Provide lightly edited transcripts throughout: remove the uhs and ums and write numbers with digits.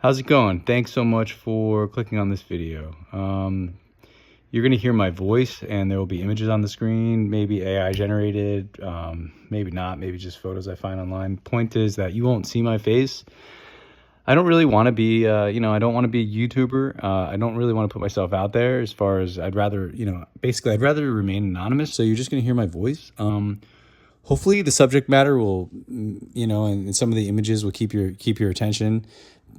How's it going? Thanks so much for clicking on this video. You're going to hear my voice and there will be images on the screen, maybe AI generated, maybe not, maybe just photos I find online. Point is that you won't see my face. I don't really want to be, I don't want to be a YouTuber. I don't really want to put myself out there as far as I'd rather, basically I'd rather remain anonymous. So you're just going to hear my voice. Hopefully the subject matter will, and some of the images will keep your attention.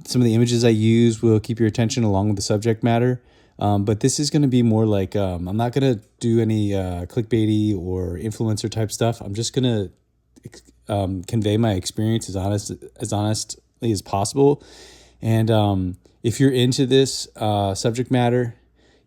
Some of the images I use will keep your attention along with the subject matter. But this is going to be more like, I'm not going to do any clickbaity or influencer type stuff. I'm just going to convey my experience as honestly as possible. And if you're into this subject matter,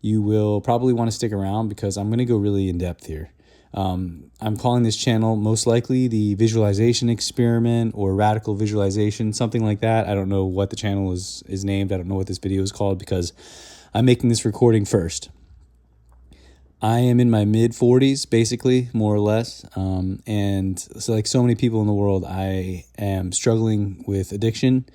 you will probably want to stick around because I'm going to go really in depth here. I'm calling this channel most likely the Visualization Experiment or Radical Visualization, something like that. I don't know what the channel is named. I don't know what this video is called because I'm making this recording first. I am in my mid 40s, basically, more or less. And so like so many people in the world, I am struggling with addiction.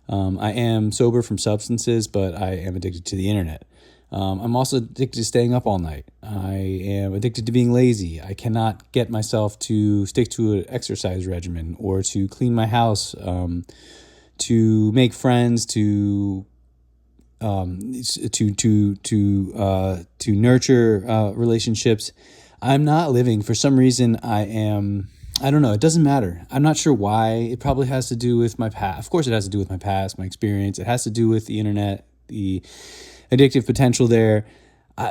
I am sober from substances, but I am addicted to the internet. I'm also addicted to staying up all night. I am addicted to being lazy. I cannot get myself to stick to an exercise regimen or to clean my house, to make friends, to nurture relationships. I'm not living. For some reason, I don't know. It doesn't matter. I'm not sure why. It probably has to do with my past. Of course, it has to do with my past, my experience. It has to do with the internet, the addictive potential there.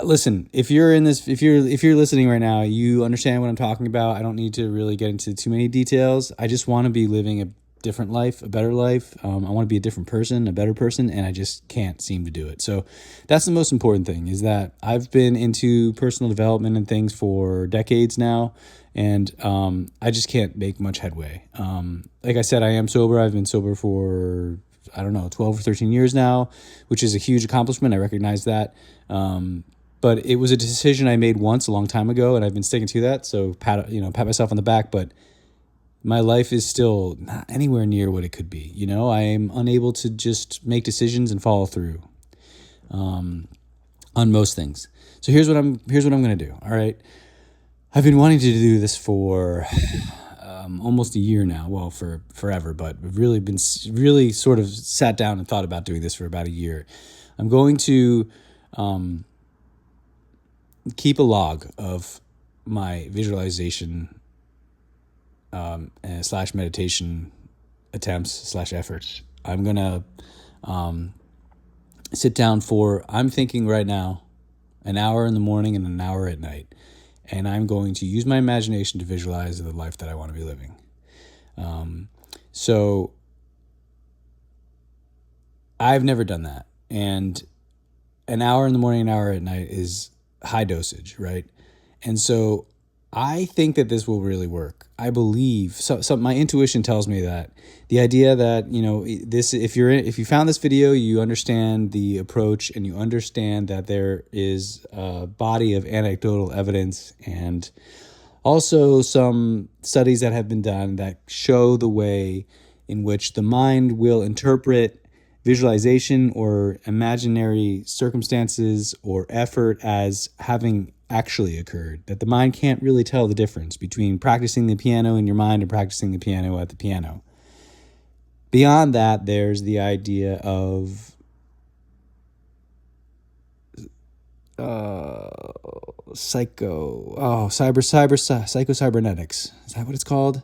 Listen, if you're listening right now, you understand what I'm talking about. I don't need to really get into too many details. I just want to be living a different life, a better life. I want to be a different person, a better person, and I just can't seem to do it. So that's the most important thing, is that I've been into personal development and things for decades now, and I just can't make much headway. Like I said, I am sober. I've been sober for 12 or 13 years now, which is a huge accomplishment. I recognize that. But it was a decision I made once a long time ago, and I've been sticking to that. So pat myself on the back, but my life is still not anywhere near what it could be. I am unable to just make decisions and follow through on most things. So here's what I'm going to do. All right. I've been wanting to do this for almost a year now. Well, for forever, but I've really sort of sat down and thought about doing this for about a year. I'm going to keep a log of my visualization / meditation attempts / efforts. I'm going to sit down I'm thinking right now, an hour in the morning and an hour at night. And I'm going to use my imagination to visualize the life that I want to be living. So I've never done that. And an hour in the morning, an hour at night is high dosage, right? And so I think that this will really work. I believe so. My intuition tells me that the idea that, if you found this video, you understand the approach and you understand that there is a body of anecdotal evidence and also some studies that have been done that show the way in which the mind will interpret visualization or imaginary circumstances or effort as having actually occurred, that the mind can't really tell the difference between practicing the piano in your mind and practicing the piano at the piano. Beyond that, there's the idea of psycho-cybernetics. Is that what it's called?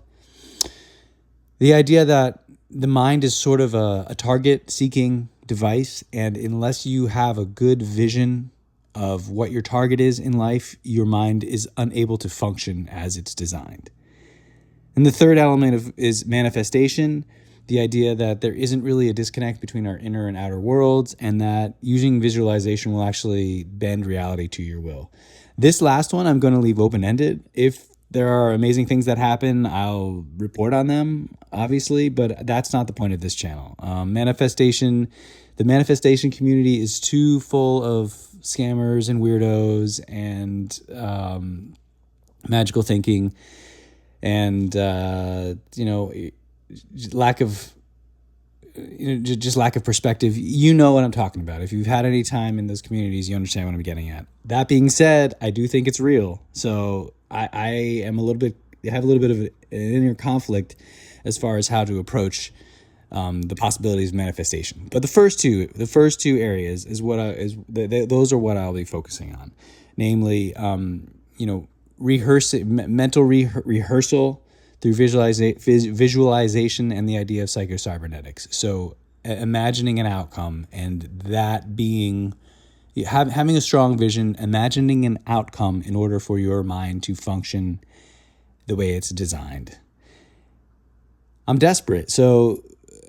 The idea that the mind is sort of a target-seeking device, and unless you have a good vision of what your target is in life, your mind is unable to function as it's designed. And the third element is manifestation, the idea that there isn't really a disconnect between our inner and outer worlds, and that using visualization will actually bend reality to your will. This last one I'm going to leave open-ended. If there are amazing things that happen, I'll report on them, obviously, but that's not the point of this channel. The manifestation community is too full of scammers and weirdos and magical thinking and lack of just lack of perspective. You know what I'm talking about. If you've had any time in those communities, you understand what I'm getting at. That being said, I do think it's real. So I am I have a little bit of an inner conflict as far as how to approach the possibilities of manifestation. But the first two areas is those are what I'll be focusing on, namely, mental rehearsal through visualization and the idea of psychocybernetics. So imagining an outcome and that being having a strong vision, imagining an outcome in order for your mind to function the way it's designed. I'm desperate, so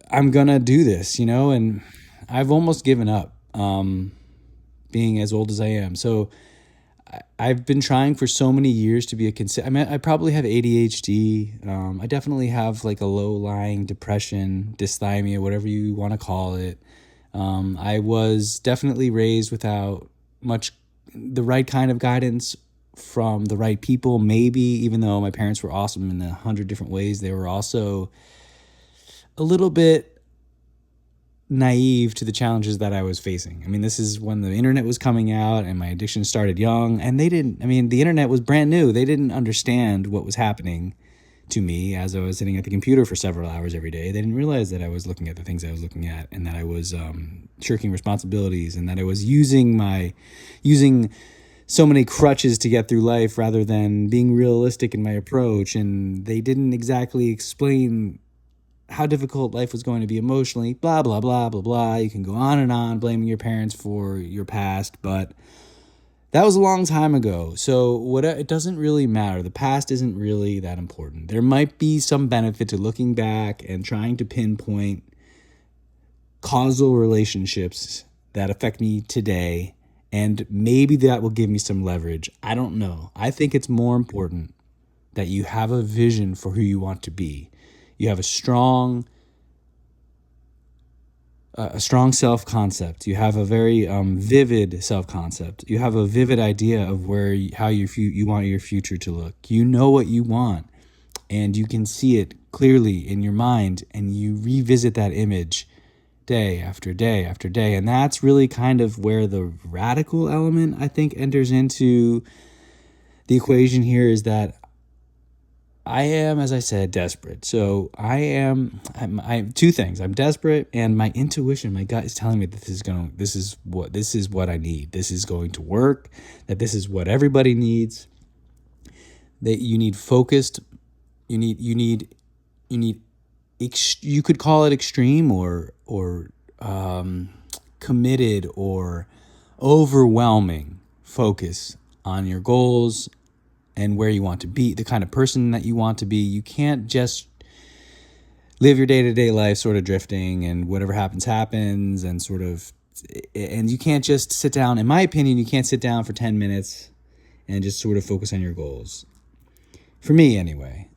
I'm gonna do this, and I've almost given up, being as old as I am. So I've been trying for so many years to be I probably have ADHD. I definitely have like a low-lying depression, dysthymia, whatever you want to call it. I was definitely raised without the right kind of guidance from the right people, maybe, even though my parents were awesome in 100 different ways. They were also a little bit naive to the challenges that I was facing. I mean, this is when the internet was coming out and my addiction started young, and the internet was brand new. They didn't understand what was happening to me as I was sitting at the computer for several hours every day. They didn't realize that I was looking at the things I was looking at, and that I was shirking responsibilities, and that I was using so many crutches to get through life rather than being realistic in my approach. And they didn't exactly explain how difficult life was going to be emotionally, blah, blah, blah, blah, blah. You can go on and on blaming your parents for your past, but that was a long time ago. So it doesn't really matter. The past isn't really that important. There might be some benefit to looking back and trying to pinpoint causal relationships that affect me today, and maybe that will give me some leverage. I don't know. I think it's more important that you have a vision for who you want to be. You have a strong self-concept. You have a very vivid self-concept. You have a vivid idea of how you want your future to look. You know what you want, and you can see it clearly in your mind, and you revisit that image day after day after day. And that's really kind of where the radical element, I think, enters into the equation here, is that I am, as I said, desperate. So I'm two things. I'm desperate, and my intuition, my gut is telling me that this is what I need. This is going to work, that this is what everybody needs. That you need focused, you could call it extreme or committed or overwhelming focus on your goals and where you want to be, the kind of person that you want to be. You can't just live your day-to-day life sort of drifting and whatever happens and you can't just sit down. In my opinion, you can't sit down for 10 minutes and just sort of focus on your goals. For me, anyway.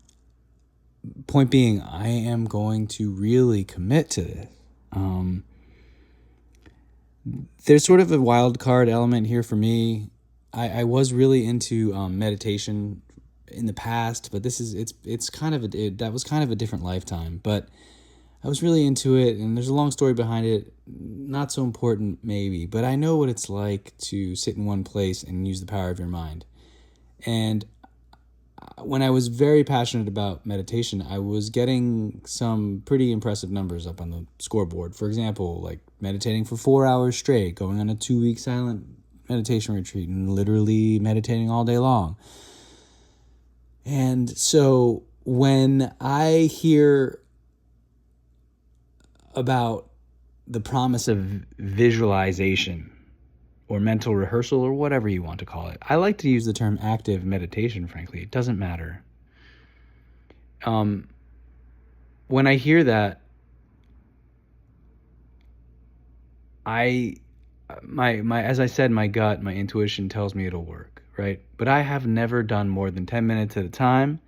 Point being, I am going to really commit to this. There's sort of a wild card element here for me. I was really into meditation in the past, but that was kind of a different lifetime. But I was really into it, and there's a long story behind it. Not so important, maybe, but I know what it's like to sit in one place and use the power of your mind. And when I was very passionate about meditation, I was getting some pretty impressive numbers up on the scoreboard. For example, like meditating for 4 hours straight, going on a 2-week silent meditation retreat, and literally meditating all day long. And so when I hear about the promise of visualization or mental rehearsal or whatever you want to call it, I like to use the term active meditation, frankly. It doesn't matter. When I hear that, as I said, my gut, my intuition tells me it'll work, right? But I have never done more than 10 minutes at a time,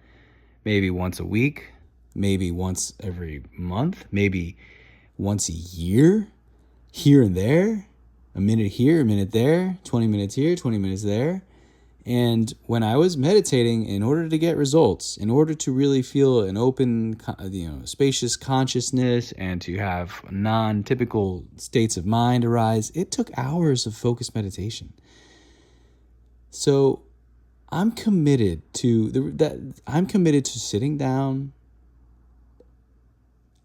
maybe once a week, maybe once every month, maybe once a year, here and there, a minute here, a minute there, 20 minutes here, 20 minutes there. And when I was meditating, in order to get results, in order to really feel an open, spacious consciousness and to have non-typical states of mind arise, it took hours of focused meditation. So I'm committed to I'm committed to sitting down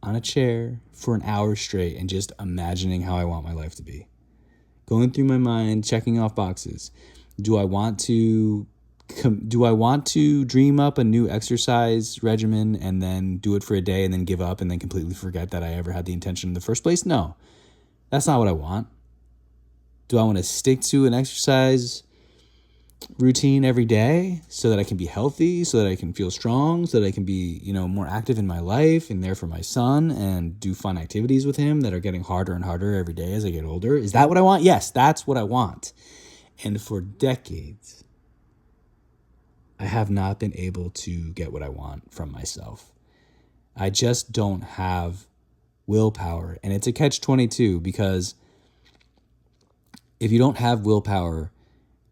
on a chair for an hour straight and just imagining how I want my life to be. Going through my mind, checking off boxes. Do I want to dream up a new exercise regimen and then do it for a day and then give up and then completely forget that I ever had the intention in the first place? No, that's not what I want. Do I want to stick to an exercise routine every day so that I can be healthy, so that I can feel strong, so that I can be, more active in my life and there for my son and do fun activities with him that are getting harder and harder every day as I get older? Is that what I want? Yes, that's what I want. And for decades, I have not been able to get what I want from myself. I just don't have willpower. And it's a catch-22 because if you don't have willpower,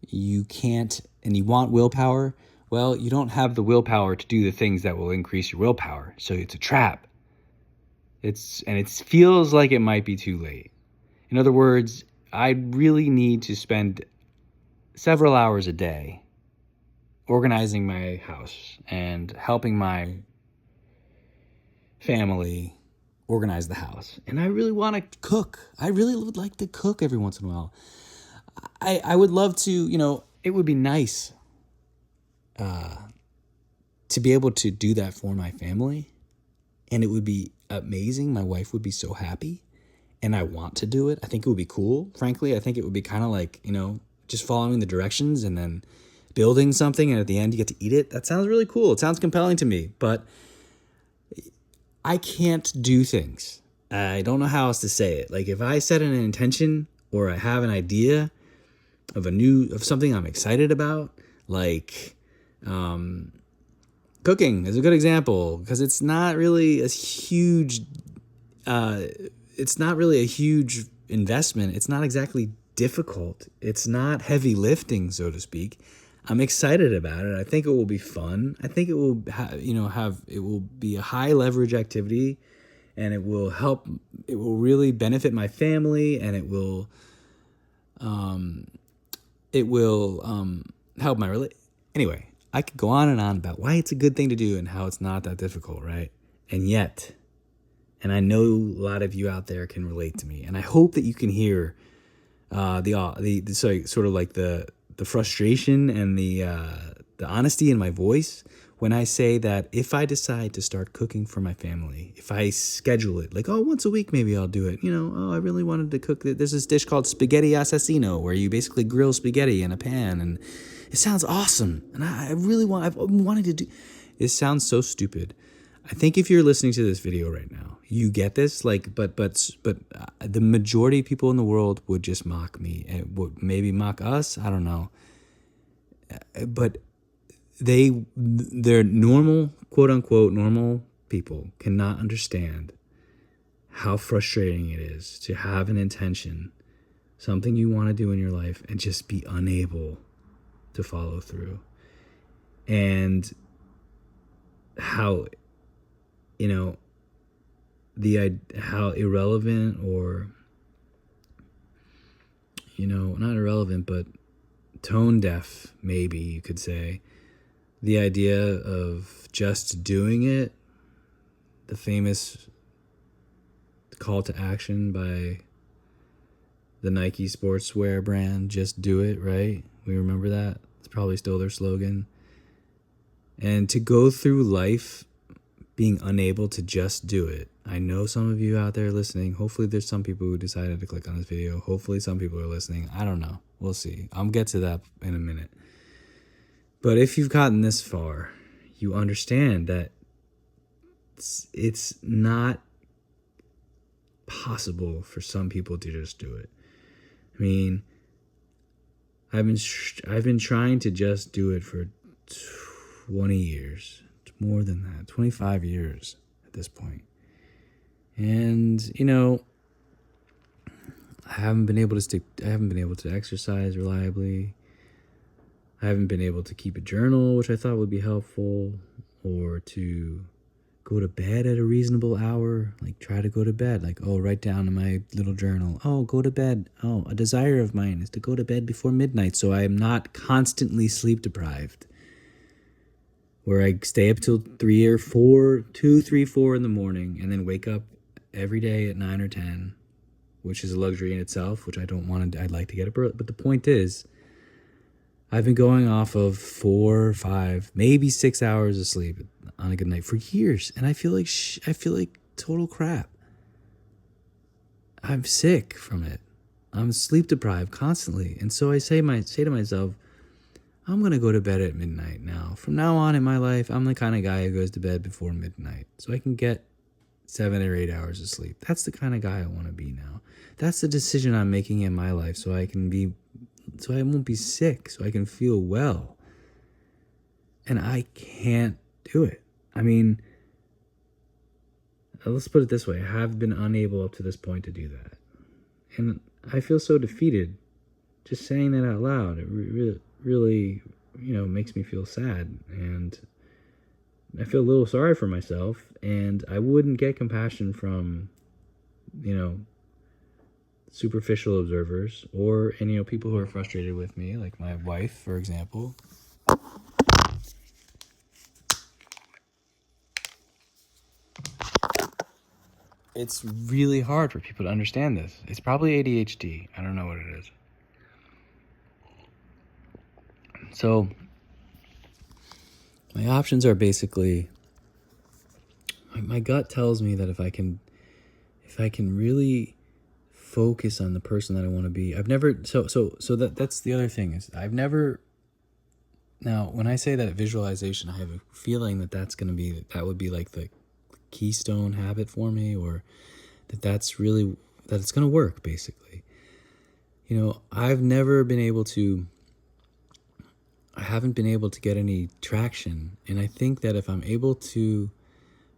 you can't, and you want willpower, well, you don't have the willpower to do the things that will increase your willpower. So it's a trap. It feels like it might be too late. In other words, I really need to spend several hours a day organizing my house and helping my family organize the house. And I really want to cook. I really would like to cook every once in a while. I would love to, it would be nice to be able to do that for my family. And it would be amazing. My wife would be so happy. And I want to do it. I think it would be cool. Frankly, I think it would be kind of like, just following the directions and then building something. And at the end, you get to eat it. That sounds really cool. It sounds compelling to me. But I can't do things. I don't know how else to say it. Like if I set an intention or I have an idea of something I'm excited about, like cooking is a good example because it's not really a huge investment. It's not exactly difficult. It's not heavy lifting, so to speak. I'm excited about it. I think it will be fun. I think it will it will be a high leverage activity, and it will really benefit my family, and it will help my Anyway, I could go on and on about why it's a good thing to do and how it's not that difficult, right? And yet, and I know a lot of you out there can relate to me, and I hope that you can hear the frustration and the honesty in my voice when I say that if I decide to start cooking for my family, if I schedule it, like, once a week maybe I'll do it. I really wanted to cook. There's this dish called spaghetti assassino where you basically grill spaghetti in a pan, and it sounds awesome. And I've wanted to do. It sounds so stupid. I think if you're listening to this video right now, you get this. But the majority of people in the world would just mock me and would maybe mock us. I don't know. But they're normal, quote unquote, normal people cannot understand how frustrating it is to have an intention, something you want to do in your life, and just be unable to follow through. And how how irrelevant or not irrelevant but tone deaf, maybe you could say, the idea of just doing it, the famous call to action by the Nike sportswear brand, just do it, right? We remember that. It's probably still their slogan. And to go through life being unable to just do it. I know some of you out there listening. Hopefully there's some people who decided to click on this video. Hopefully some people are listening. I don't know. We'll see. I'll get to that in a minute. But if you've gotten this far, you understand that it's not possible for some people to just do it. I mean, I've been trying to just do it for 20 years. More than that, 25 years at this point. And, I haven't been able to exercise reliably. I I haven't been able to keep a journal, which I thought would be helpful, or to go to bed at a reasonable hour. Like, try to go to bed. Like, oh, write down in my little journal, oh, go to bed. Oh, a desire of mine is to go to bed before midnight, so I am not constantly sleep deprived, where I stay up till 3 or 4, 2, 3, 4 in the morning, and then wake up every day at 9 or 10, which is a luxury in itself, which I don't want to. I'd like to get up early. But the point is, I've been going off of 4, 5, maybe 6 hours of sleep on a good night for years, and I feel like total crap. I'm sick from it. I'm sleep deprived constantly, and so I say to myself, I'm gonna go to bed at midnight now. From now on in my life, I'm the kind of guy who goes to bed before midnight, so I can get 7 or 8 hours of sleep. That's the kind of guy I want to be now. That's the decision I'm making in my life, so I won't be sick, so I can feel well. And I can't do it. I mean, let's put it this way. I have been unable up to this point to do that. And I feel so defeated just saying that out loud. It really, makes me feel sad. And I feel a little sorry for myself. And I wouldn't get compassion from, superficial observers or people who are frustrated with me, like my wife, for example. It's really hard for people to understand this. It's probably ADHD. I don't know what it is. So my options are basically, my gut tells me that if I can really focus on the person that I want to be. That's the other thing is now when I say that visualization, I have a feeling that that would be like the keystone habit for me, or that it's going to work basically. I haven't been able to get any traction, and I think that if I'm able to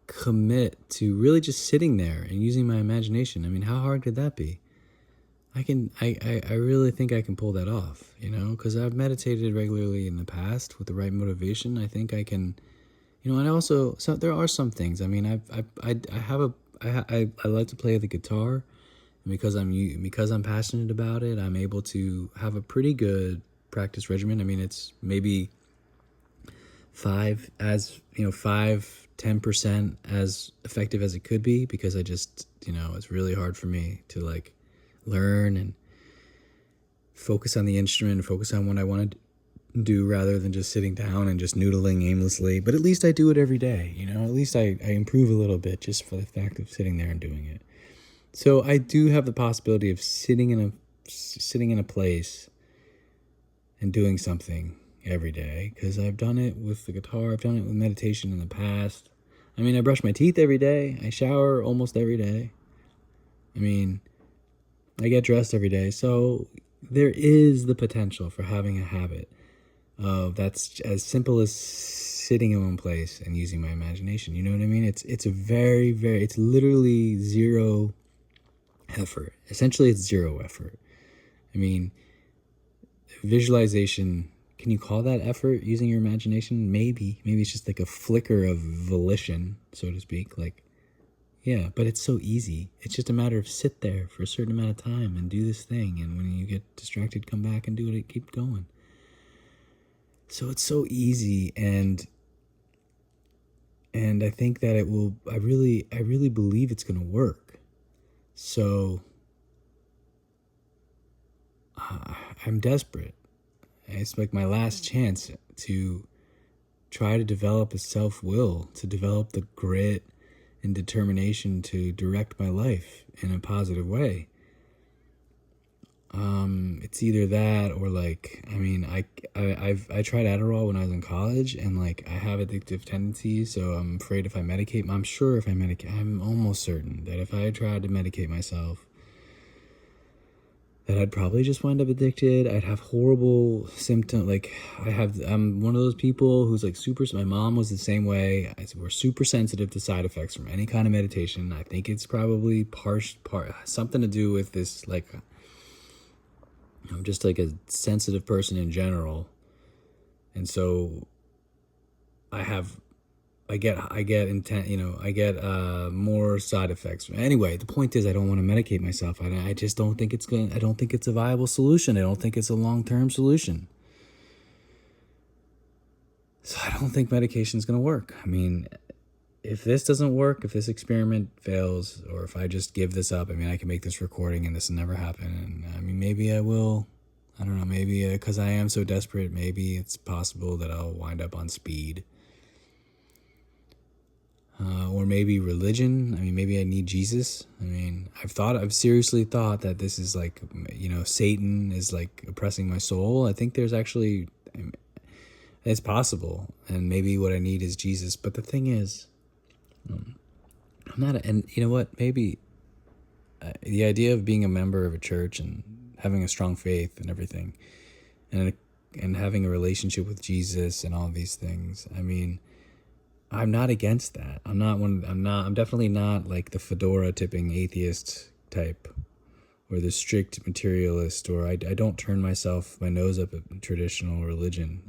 commit to really just sitting there and using my imagination, I mean, how hard could that be? I really think I can pull that off, because I've meditated regularly in the past with the right motivation. I think I can, and also, so there are some things. I mean, I like to play the guitar, and because I'm passionate about it, I'm able to have a pretty good practice regimen. I mean, it's maybe 5-10% as effective as it could be, because I just, it's really hard for me to like learn and focus on the instrument and focus on what I want to do rather than just sitting down and just noodling aimlessly. But at least I do it every day, at least I improve a little bit just for the fact of sitting there and doing it. So I do have the possibility of sitting in a place and doing something every day, because I've done it with the guitar. I've done it with meditation in the past. I mean, I brush my teeth every day. I shower almost every day. I mean, I get dressed every day. So there is the potential for having a habit that's as simple as sitting in one place and using my imagination. You know what I mean? It's literally zero effort. Essentially, it's zero effort. I mean, visualization, can you call that effort using your imagination? Maybe it's just like a flicker of volition, so to speak. Like, yeah, but it's so easy. It's just a matter of sit there for a certain amount of time and do this thing. And when you get distracted, come back and do it. Keep going. So it's so easy. And I think that it will, I really believe it's going to work. So I'm desperate. It's like my last chance to try to develop a self-will, to develop the grit and determination to direct my life in a positive way. It's either that or like, I mean, I tried Adderall when I was in college, and like I have addictive tendencies, so I'm afraid if I medicate, I'm almost certain that if I tried to medicate myself, that I'd probably just wind up addicted. I'd have horrible symptoms. Like I'm one of those people who's like my mom was the same way. We're super sensitive to side effects from any kind of meditation. I think it's probably something to do with this, like, I'm just like a sensitive person in general. And so I get intent, I get more side effects. Anyway, the point is I don't want to medicate myself. I just don't think I don't think it's a viable solution. I don't think it's a long-term solution. So I don't think medication is going to work. I mean, if this doesn't work, if this experiment fails, or if I just give this up, I mean, I can make this recording and this will never happen. And I mean, maybe I will. I don't know, maybe because I am so desperate, maybe it's possible that I'll wind up on speed. Or maybe religion. I mean, maybe I need Jesus. I mean, I've seriously thought that this is like, Satan is like oppressing my soul. I think there's actually, it's possible. And maybe what I need is Jesus. But the thing is, I'm not, and you know what, maybe the idea of being a member of a church and having a strong faith and everything, and having a relationship with Jesus and all these things, I mean, I'm not against that. I'm definitely not like the fedora tipping atheist type or the strict materialist, or I don't turn my nose up at traditional religion,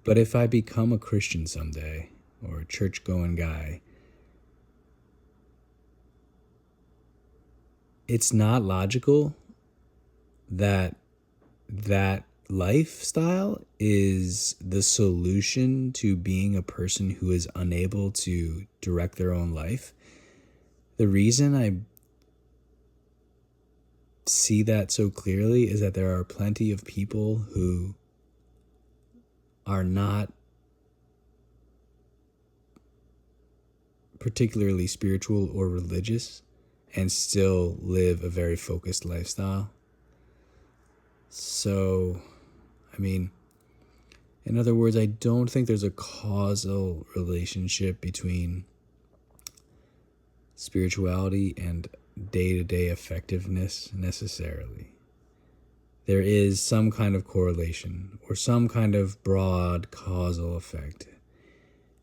But if I become a Christian someday or a church going guy, it's not logical that lifestyle is the solution to being a person who is unable to direct their own life. The reason I see that so clearly is that there are plenty of people who are not particularly spiritual or religious and still live a very focused lifestyle. So, I mean, in other words, I don't think there's a causal relationship between spirituality and day-to-day effectiveness necessarily. There is some kind of correlation or some kind of broad causal effect.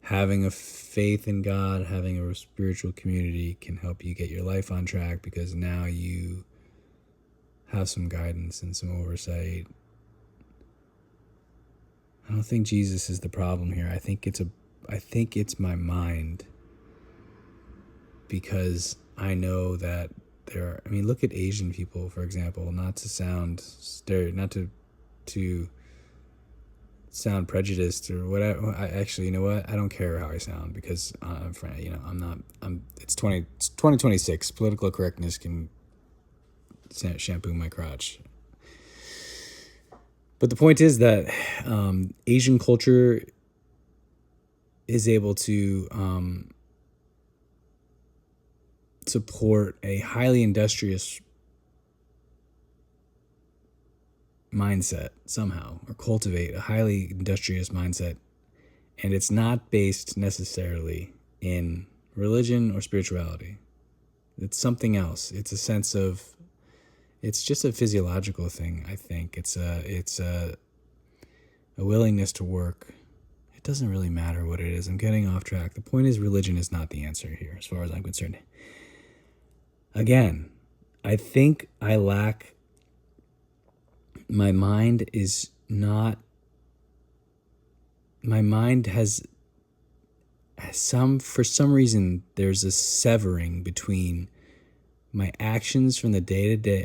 Having a faith in God, having a spiritual community can help you get your life on track because now you have some guidance and some oversight. I don't think Jesus is the problem here. I think it's my mind, because I know that look at Asian people, for example, not to sound sound prejudiced or whatever. Actually, you know what? I don't care how I sound because it's 2026. Political correctness can shampoo my crotch. But the point is that Asian culture is able to support a highly industrious mindset somehow, or cultivate a highly industrious mindset. And it's not based necessarily in religion or spirituality. It's something else. It's a sense of, it's just a physiological thing, I think. It's a willingness to work. It doesn't really matter what it is. I'm getting off track. The point is, religion is not the answer here, as far as I'm concerned. Again, I think I lack, my mind has for some reason, there's a severing between my actions from the day-to-day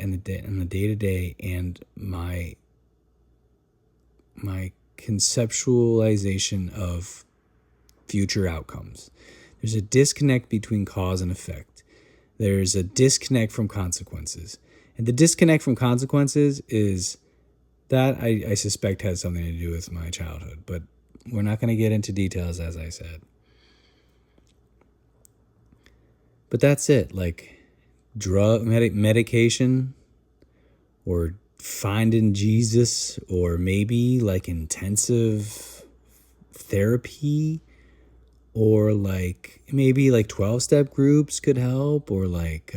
and my conceptualization of future outcomes. There's a disconnect between cause and effect. There's a disconnect from consequences. And the disconnect from consequences is that I suspect has something to do with my childhood, but we're not going to get into details, as I said. But that's it. Like medication, or finding Jesus, or maybe like intensive therapy, or like maybe like 12-step groups could help, or like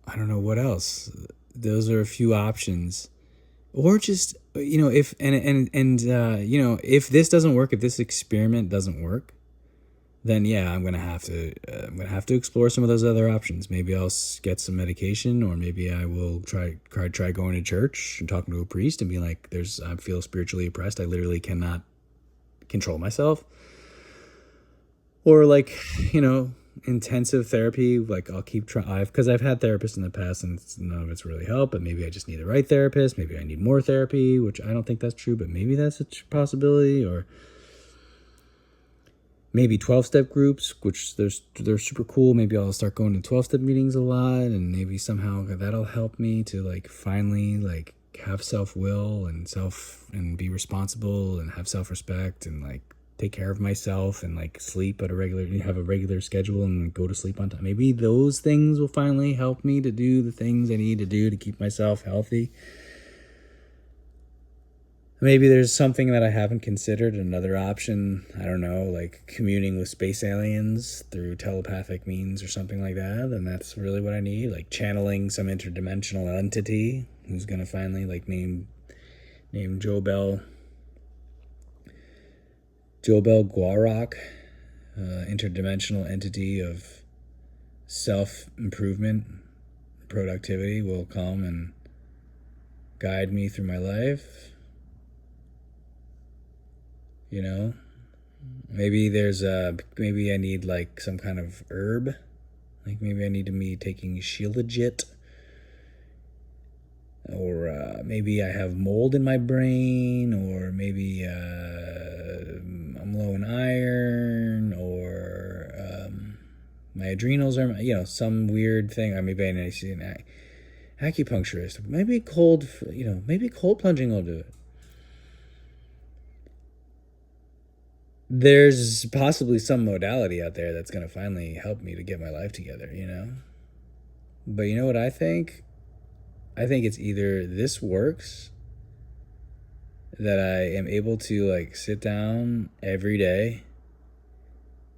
I don't know what else. Those are a few options. Or just, if if this doesn't work, if this experiment doesn't work, then yeah, I'm gonna have to explore some of those other options. Maybe I'll get some medication, or maybe I will try going to church and talking to a priest and being like, I feel spiritually oppressed. I literally cannot control myself. Or like, intensive therapy. Like I'll keep trying, because I've had therapists in the past and none of it's really helped. But maybe I just need the right therapist. Maybe I need more therapy, which I don't think that's true, but maybe that's a possibility. Or maybe 12-step groups, which they're super cool. Maybe I'll start going to 12-step meetings a lot, and maybe somehow that'll help me to like finally like have self-will and be responsible and have self-respect and like take care of myself and like have a regular schedule and go to sleep on time. Maybe those things will finally help me to do the things I need to do to keep myself healthy. Maybe there's something that I haven't considered, another option, I don't know, like communing with space aliens through telepathic means or something like that, and that's really what I need, like channeling some interdimensional entity who's going to finally like name Jobel Guarok, interdimensional entity of self-improvement, productivity, will come and guide me through my life. Maybe I need like some kind of herb. Like maybe I need to be taking Shilajit. Or maybe I have mold in my brain. Or maybe I'm low in iron. Or my adrenals are, some weird thing. Or maybe I need to see an acupuncturist. Maybe cold plunging will do it. There's possibly some modality out there that's going to finally help me to get my life together, But you know what I think? I think it's either this works, that I am able to like sit down every day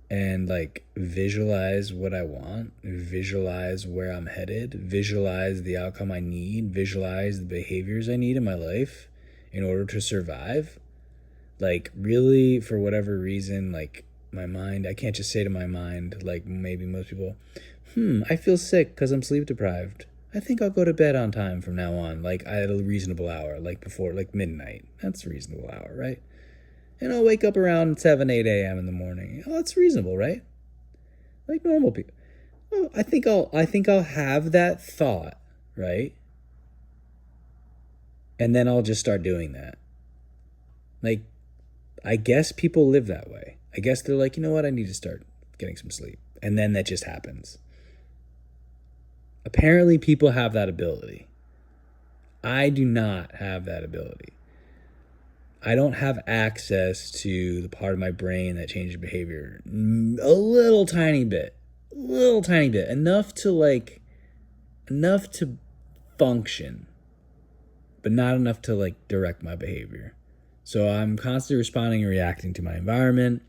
and like visualize what I want, visualize where I'm headed, visualize the outcome I need, visualize the behaviors I need in my life in order to survive. Like really, for whatever reason, like my mind, I can't just say to my mind, like maybe most people, I feel sick because I'm sleep deprived. I think I'll go to bed on time from now on, like at a reasonable hour, like before, like midnight. That's a reasonable hour, right? And I'll wake up around 7, 8 a.m. in the morning. Oh, that's reasonable, right? Like normal people. Oh, I think I'll have that thought, right? And then I'll just start doing that. Like, I guess people live that way. I guess they're like, you know what? I need to start getting some sleep. And then that just happens. Apparently, people have that ability. I do not have that ability. I don't have access to the part of my brain that changes behavior. A little tiny bit. Enough to function, but not enough to like direct my behavior. So I'm constantly responding and reacting to my environment.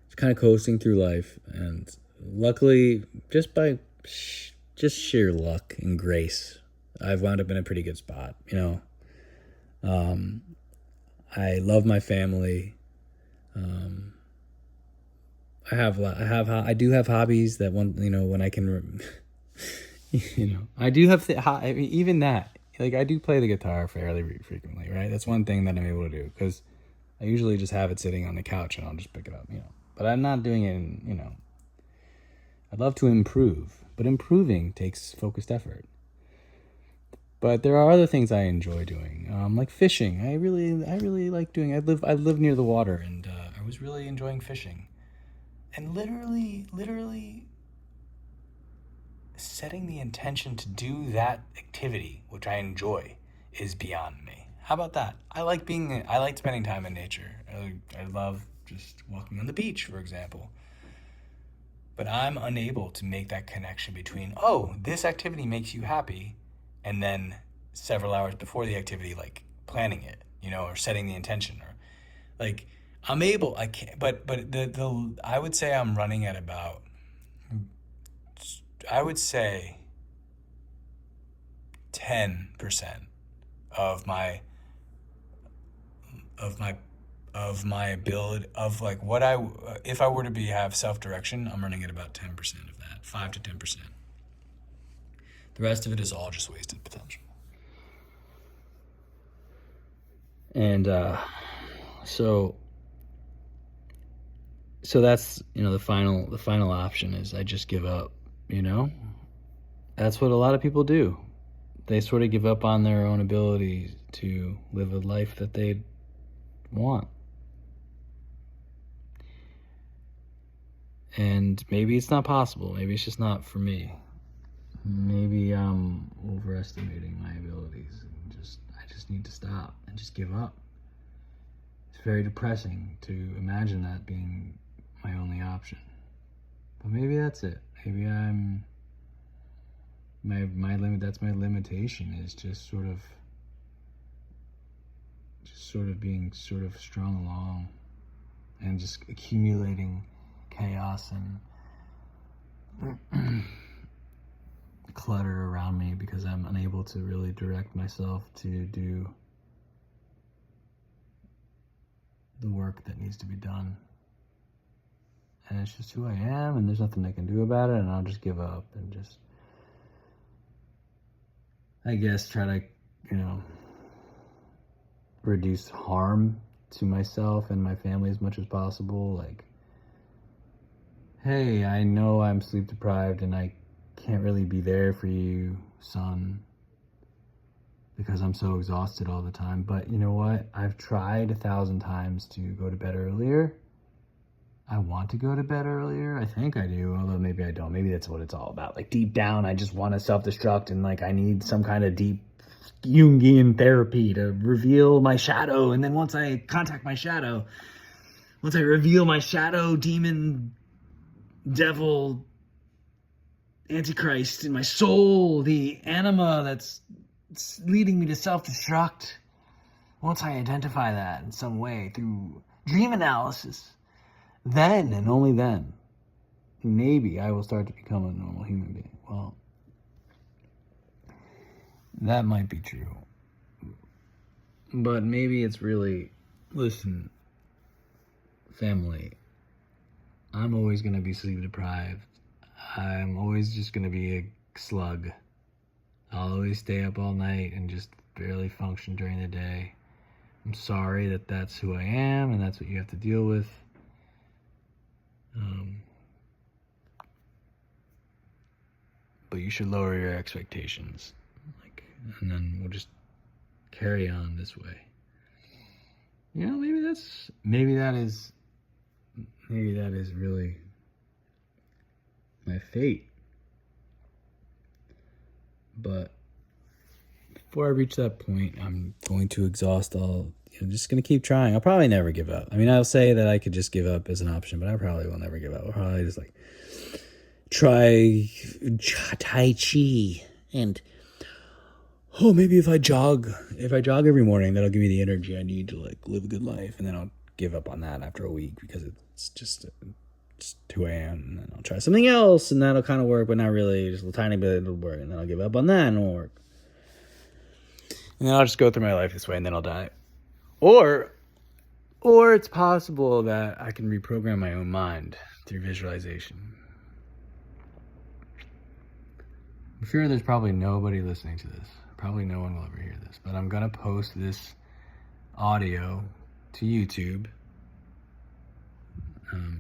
Just kind of coasting through life. And luckily, just by sheer luck and grace, I've wound up in a pretty good spot, I love my family. I do have hobbies that when I can, I do have, even that, like I do play the guitar fairly frequently, right? That's one thing that I'm able to do because I usually just have it sitting on the couch and I'll just pick it up, but I'm not doing it I'd love to improve, but improving takes focused effort. But there are other things I enjoy doing, like fishing. I really like doing. I live near the water, and I was really enjoying fishing. And literally, setting the intention to do that activity, which I enjoy, is beyond me. How about that? I like spending time in nature. I love just walking on the beach, for example. But I'm unable to make that connection between, this activity makes you happy, and then several hours before the activity, like planning it, or setting the intention, or like I can't, but I would say I'm running at about, I would say 10% of my of my ability of like what if I were to have self-direction, I'm running at about 10% of that, 5 to 10%. The rest of it is all just wasted potential. And so that's, the final option is I just give up. That's what a lot of people do. They sort of give up on their own ability to live a life that they want. And maybe it's not possible. Maybe it's just not for me. Maybe I'm overestimating my abilities. I just need to stop and just give up. It's very depressing to imagine that being my only option. But maybe that's it. Maybe that's my limitation, is just sort of being sort of strung along and just accumulating chaos and clutter around me because I'm unable to really direct myself to do the work that needs to be done. And it's just who I am, and there's nothing I can do about it, and I'll just give up and just, I guess, try to, reduce harm to myself and my family as much as possible. Like, hey, I know I'm sleep deprived and I can't really be there for you, son, because I'm so exhausted all the time. But you know what? I've tried 1,000 times to go to bed earlier. I want to go to bed earlier. I think I do, although maybe I don't. Maybe that's what it's all about. Like, deep down, I just want to self-destruct, and like I need some kind of deep Jungian therapy to reveal my shadow. And then once I contact my shadow, once I reveal my shadow, demon, devil, Antichrist in my soul, the anima that's leading me to self-destruct, once I identify that in some way through dream analysis, then and only then, maybe I will start to become a normal human being. Well, that might be true. But maybe it's really, listen, family, I'm always going to be sleep deprived. I'm always just going to be a slug. I'll always stay up all night and just barely function during the day. I'm sorry that that's who I am and that's what you have to deal with. But you should lower your expectations. And then we'll just carry on this way. Maybe that is really my fate. But before I reach that point, I'm going to exhaust all. I'm just going to keep trying. I'll probably never give up. I mean, I'll say that I could just give up as an option, but I probably will never give up. I'll probably just try Tai Chi and maybe if I jog every morning, that'll give me the energy I need to live a good life. And then I'll give up on that after a week because it's just who I am. And then I'll try something else and that'll kind of work, but not really, just a tiny bit it'll work. And then I'll give up on that and it'll work. And then I'll just go through my life this way and then I'll die. Or it's possible that I can reprogram my own mind through visualization. I'm sure there's probably nobody listening to this. Probably no one will ever hear this, but I'm gonna post this audio to YouTube.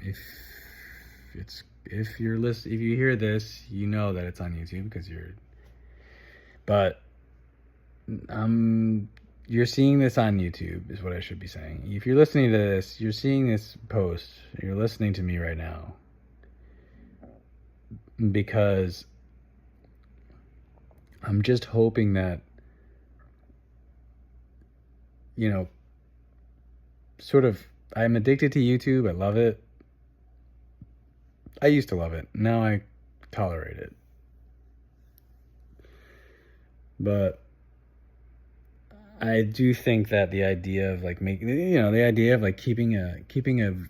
If you hear this, you know that it's on YouTube because you're seeing this on YouTube is what I should be saying. If you're listening to this, you're seeing this post, you're listening to me right now because I'm just hoping that, I'm addicted to YouTube. I love it. I used to love it. Now I tolerate it. But I do think that the idea of keeping a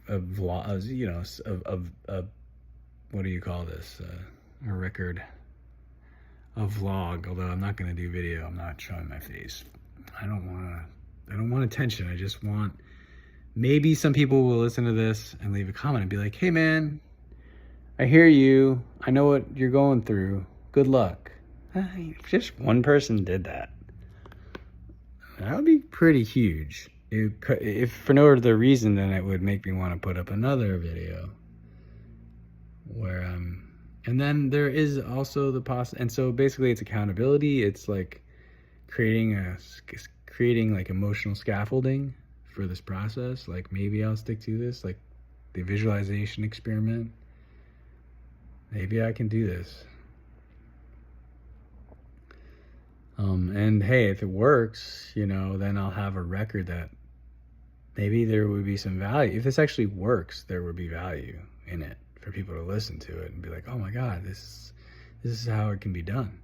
vlog, what do you call this? A record. A vlog, although I'm not going to do video. I'm not showing my face. I don't want attention. I just want maybe some people will listen to this and leave a comment and be like, hey man, I hear you. I know what you're going through. Good luck. If just one person did that, that would be pretty huge. If for no other reason, then it would make me want to put up another video where and then there is also the and so basically it's accountability. It's like creating like emotional scaffolding for this process. Like maybe I'll stick to this, like the visualization experiment. Maybe I can do this. And hey, if it works, you know, then I'll have a record that maybe there would be some value. If this actually works, there would be value in it for people to listen to it and be like, oh my God, this is how it can be done.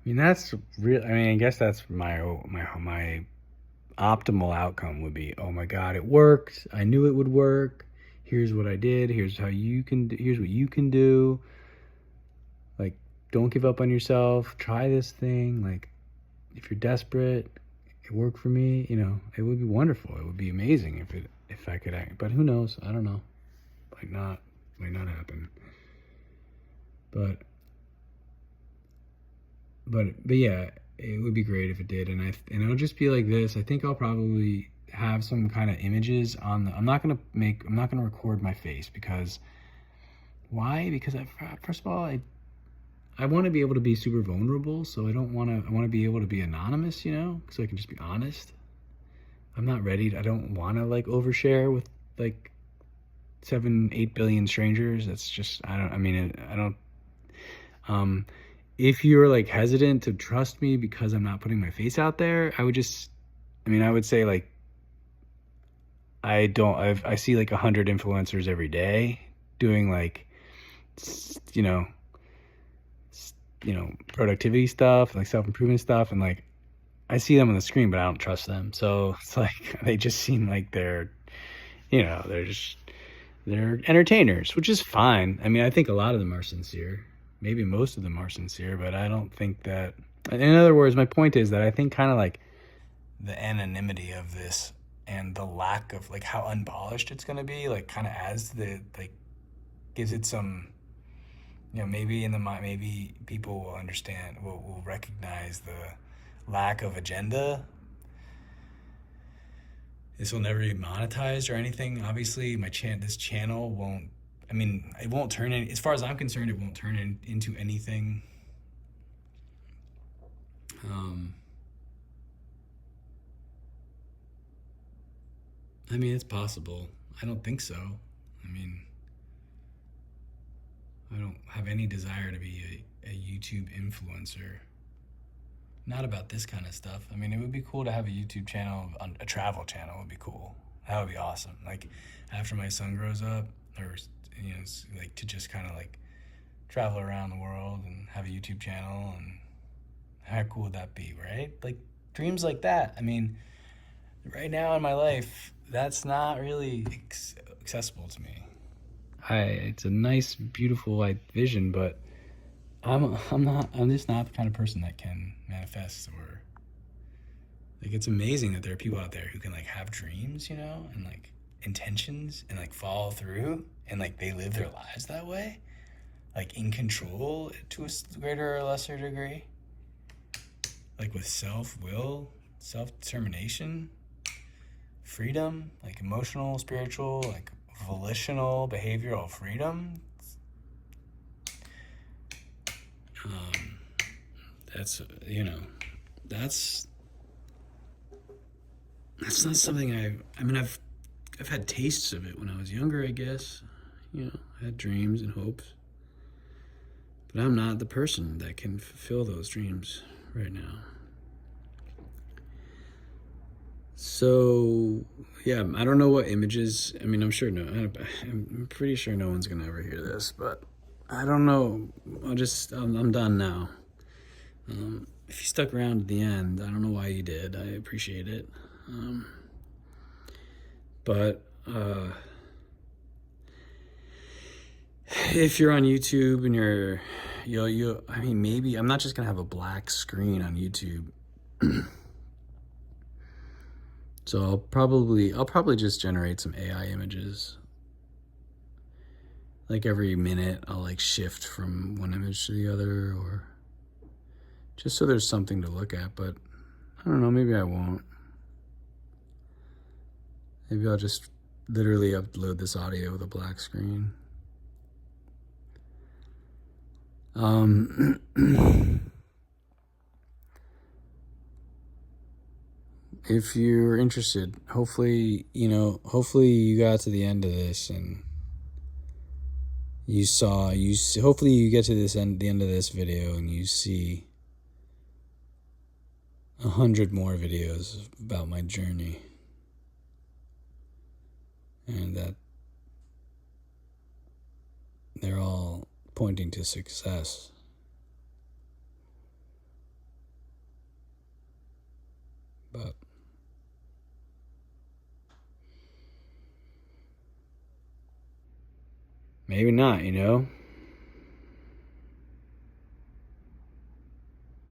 I mean, that's real. I mean, I guess that's my optimal outcome would be, oh my God, it worked. I knew it would work. Here's what I did. Here's how you can do. Here's what you can do. Like, don't give up on yourself. Try this thing. Like, if you're desperate, it worked for me. You know, it would be wonderful. It would be amazing if I could act. But who knows? I don't know. Might not happen. But yeah, it would be great if it did. And it'll just be like this. I think I'll probably have some kind of images on I'm not gonna record my face, because why? Because first of all, I want to be able to be super vulnerable, so I want to be able to be anonymous, you know, so I can just be honest. I'm not ready. I don't want to like overshare with like 7-8 billion strangers. That's just, if you're like hesitant to trust me because I'm not putting my face out there, I would say like, I see like 100 influencers every day doing like, you know, productivity stuff, like self-improvement stuff. And like, I see them on the screen, but I don't trust them. So it's like, they just seem like they're entertainers, which is fine. I mean, I think a lot of them are sincere. Maybe most of them are sincere, but I don't think that, in other words, my point is that I think kind of like the anonymity of this and the lack of like how unpolished it's going to be, like kind of gives it some, you know, maybe people will understand, will recognize the lack of agenda. This will never be monetized or anything. Obviously, this channel won't. I mean, it won't turn in. As far as I'm concerned, it won't turn into anything. I mean, it's possible. I don't think so. I mean, I don't have any desire to be a YouTube influencer. Not about this kind of stuff. I mean, it would be cool to have a YouTube channel, a travel channel would be cool. That would be awesome. Like, after my son grows up, or, you know, like to just kind of like travel around the world and have a YouTube channel, and how cool would that be, right? Like, dreams like that. I mean, right now in my life, that's not really accessible to me. It's a nice, beautiful vision, but I'm just not the kind of person that can manifest, or like, it's amazing that there are people out there who can like have dreams, you know, and like intentions, and like follow through, and like they live their lives that way, like in control to a greater or lesser degree, like with self-will, self-determination, freedom, like emotional, spiritual, like volitional, behavioral freedom. That's, you know, that's not something I've had tastes of it when I was younger, I guess. You know, I had dreams and hopes, but I'm not the person that can fulfill those dreams right now. So yeah, I don't know what images. I mean, I'm pretty sure no one's gonna ever hear this, but I don't know. I'm done now. If you stuck around to the end, I don't know why you did. I appreciate it. But if you're on YouTube and I mean, maybe I'm not just gonna have a black screen on YouTube. So I'll probably just generate some AI images. Like every minute I'll like shift from one image to the other, or just so there's something to look at. But I don't know, maybe I won't. Maybe I'll just literally upload this audio with a black screen. If you're interested, hopefully you got to the end of this and hopefully you get to the end of this video and you see 100 more videos about my journey, and that they're all pointing to success. But maybe not,